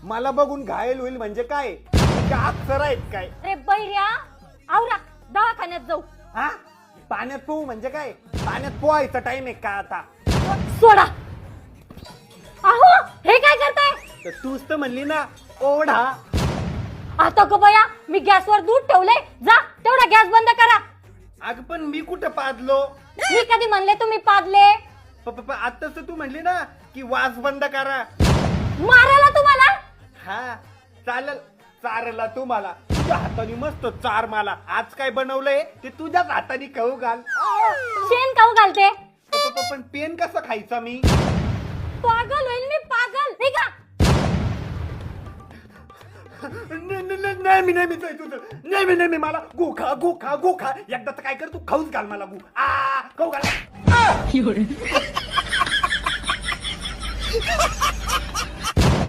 मला बघून घायल होईल म्हणजे काय अक्षर आहेत काय? अरे बैर्या आवरा दवाखान्यात जाऊ. हा पाण्यात पोहू म्हणजे काय? पाण्यात पोहायचा टाइम आहे का आता? सोडा. अहो हे काय करताय? तर तूच तर म्हणली ना ओढा. आता ग बया मी गॅसवर दूध ठेवलंय, जा तेवढा गॅस बंद करा. अगं पण मी कुठं पाजलो? मी कधी म्हणले तुम्ही पाजले? आताच तू म्हणली ना की वास बंद करा. मारायला तुम्हाला? हा चालेल चारला तुम्हाला. तुझ्या हाताने मस्त चार. मला आज काय बनवलंय ते तुझ्याच हाताने खाऊ घाल. शेण खाऊ घालते. पण पेन कसं खायचा मी? पागल होईल मी, पागल. निघा. नेहमी नेहमी तुझं नेहमी नेहमी मला गु खा गु खा गु खा. एकदा तर काय कर तू खाऊच घाल मला गु. खाऊ घाल.